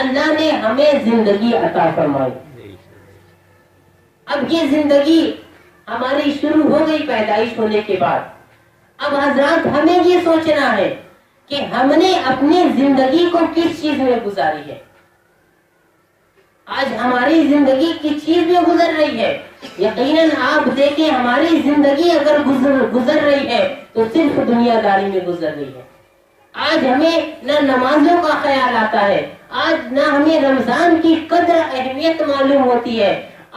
اللہ نے ہمیں زندگی عطا فرمائی. اب یہ زندگی ہماری شروع ہو گئی پیدائش ہونے کے بعد. اب حضرات ہمیں یہ سوچنا ہے کہ ہم نے اپنی زندگی کو کس چیز میں گزاری ہے. آج ہماری زندگی کس چیز میں گزر رہی ہے؟ یقیناً آپ دیکھیں ہماری زندگی اگر گزر رہی ہے تو صرف دنیا داری میں گزر رہی ہے. آج ہمیں نہ نمازوں کا خیال آتا ہے, آج نہ ہمیں رمضان کی قدر اہمیت معلوم ہوتی ہے.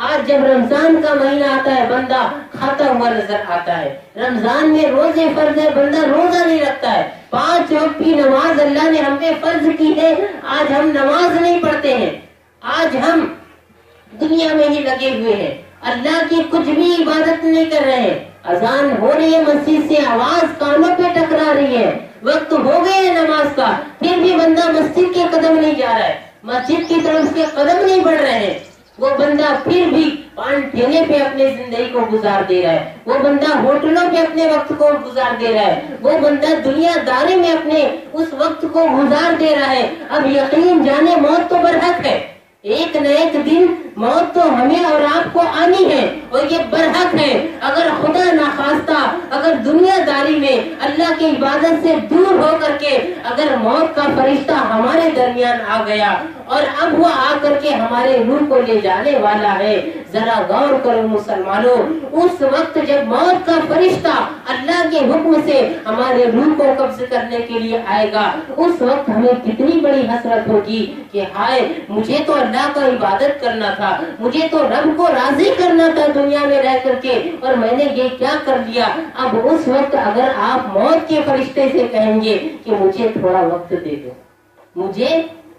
آج جب رمضان کا مہینہ آتا ہے بندہ کھاتا ہوا نظر آتا ہے. رمضان میں روزے فرض ہے, بندہ روزہ نہیں رکھتا ہے. 5 وقت کی نماز اللہ نے ہم پہ فرض کی ہے, آج ہم نماز نہیں پڑھتے ہیں. آج ہم دنیا میں ہی لگے ہوئے ہیں, اللہ کی کچھ بھی عبادت نہیں کر رہے ہیں. اذان ہو رہی ہے مسجد سے, آواز کانوں پہ ٹکرا رہی ہے, وقت ہو گئے ہے نماز کا, پھر بھی بندہ مسجد کے قدم نہیں جا رہا ہے, مسجد کی طرف سے قدم نہیں بڑھ رہے ہیں. وہ بندہ پھر بھی پان ٹھیلے پہ اپنے زندگی کو گزار دے رہا ہے. وہ بندہ ہوٹلوں پہ اپنے وقت کو گزار دے رہا ہے. وہ بندہ دنیا داری میں اپنے اس وقت کو گزار دے رہا ہے. اب یقین جانے موت تو برحق ہے, ایک نہ ایک دن موت تو ہمیں اور آپ کو آنی ہے, اور یہ برحق ہے. اگر خدا نخواستہ اگر دنیا داری میں اللہ کی عبادت سے دور ہو کر کے اگر موت کا فرشتہ ہمارے درمیان آ گیا اور اب وہ آ کر کے ہمارے روح کو لے جانے والا ہے, ذرا غور کرو مسلمانوں, اس وقت جب موت کا فرشتہ اللہ کے حکم سے ہمارے روح کو قبض کرنے کے لیے آئے گا, اس وقت ہمیں کتنی بڑی حسرت ہوگی کہ ہائے مجھے تو اللہ کا عبادت کرنا تھا, مجھے تو رب کو راضی کرنا تھا دنیا میں رہ کر کے, اور میں نے یہ کیا کر لیا. اب اس وقت اگر آپ موت کے فرشتے سے کہیں گے کہ مجھے تھوڑا وقت دے دو, مجھے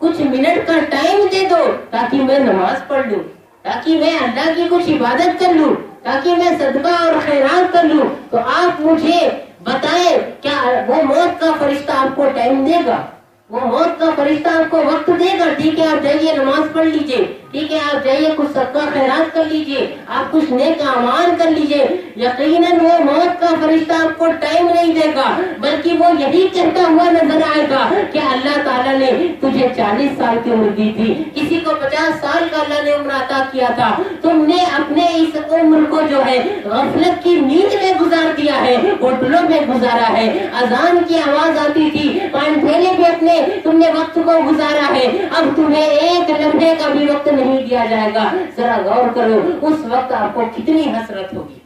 کچھ منٹ کا ٹائم دے دو تاکہ میں نماز پڑھ لوں, تاکہ میں اللہ کی کچھ عبادت کر لوں, تاکہ میں صدقہ اور خیرات کر لوں, تو آپ مجھے بتائیں کیا وہ موت کا فرشتہ آپ کو ٹائم دے گا؟ وہ موت کا فرشتہ آپ کو وقت دے گا؟ ٹھیک ہے آپ جائیے نماز پڑھ لیجئے, ٹھیک ہے آپ جائیے کچھ صدقہ خیرات کر لیجئے, آپ کچھ نیک اعمال کر لیجئے. یقیناً وہ موت کا فرشتہ آپ کو ٹائم نہیں دے گا, بلکہ وہ یہی کہتا ہوا نظر آئے گا کہ اللہ تعالیٰ نے تجھے 40 سال کی عمر دی تھی, کسی کو 50 سال کا اللہ نے عمر عطا کیا تھا, تم نے اپنے اس عمر کو جو ہے غفلت کی نیند میں گزار دیا ہے, ہوٹلوں میں گزارا ہے, اذان کی آواز آتی تھی پان ٹھیلے پہ اپنے تم نے وقت کو گزارا ہے, اب تمہیں ایک لمحے کا بھی وقت نہیں دیا جائے گا. ذرا غور کرو اس وقت آپ کو کتنی حسرت ہوگی,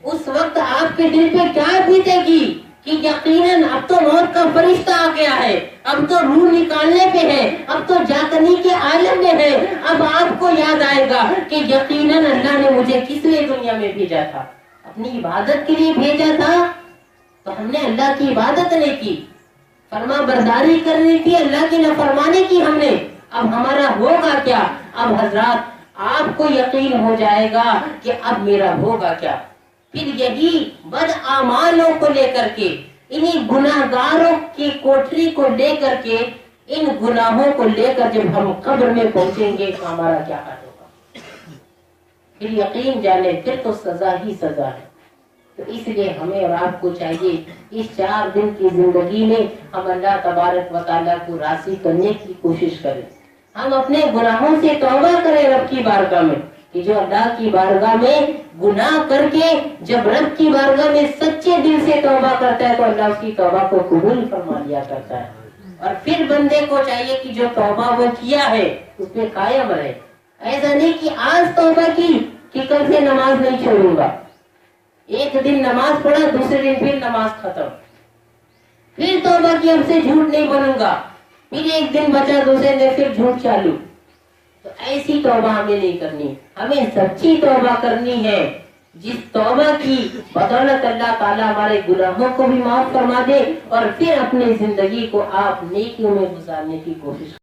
اس وقت آپ کے دل پہ کیا بیتے گی کہ یقیناً اب تو موت کا فرشتہ آ گیا ہے, اب تو روح نکالنے پہ ہے, اب تو جاگنی کے عالم میں ہے. اب آپ کو یاد آئے گا کہ یقیناً اللہ نے مجھے کس لیے دنیا میں بھیجا تھا, اپنی عبادت کے لیے بھیجا تھا, تو ہم نے اللہ کی عبادت نہیں کی, فرما برداری کرنی تھی, اللہ کی نافرمانی کی ہم نے. اب ہمارا ہوگا کیا؟ اب حضرات آپ کو یقین ہو جائے گا کہ اب میرا ہوگا کیا. پھر یہی بد اعمالوں کو لے کر کے, انہی گناہگاروں کی کوٹری کو لے کر کے, ان گناہوں کو لے کر جب ہم قبر میں پہنچیں گے تو ہمارا کیا حال ہوگا. پھر یقین جانے پھر تو سزا ہی سزا ہے. تو اس لیے ہمیں اور آپ کو چاہیے اس 4 دن کی زندگی میں ہم اللہ تبارک و تعالیٰ کو راضی کرنے کی کوشش کریں. ہم اپنے گناہوں سے توبہ کریں رب کی بارگاہ میں, کہ جو اللہ کی بارگاہ میں گناہ کر کے جب رب کی بارگاہ میں سچے دل سے توبہ کرتا ہے تو اللہ اس کی توبہ کو قبول فرما لیا کرتا ہے. اور پھر بندے کو چاہیے کہ جو توبہ وہ کیا ہے اس پہ قائم رہے. ایسا نہیں کہ آج توبہ کی کہ کل سے نماز نہیں چھوڑوں گا, ایک دن نماز پڑھا دوسرے دن پھر نماز ختم, پھر توبہ کی اب سے جھوٹ نہیں بنوں گا, پھر ایک دن بچا دوسرے دن پھر جھوٹ چالو. تو ایسی توبہ ہمیں نہیں کرنی, ہمیں سچی توبہ کرنی ہے, جس توبہ کی بدولت اللہ تعالیٰ ہمارے گناہوں کو بھی معاف فرما دے اور پھر اپنی زندگی کو آپ نیکیوں میں گزارنے کی کوشش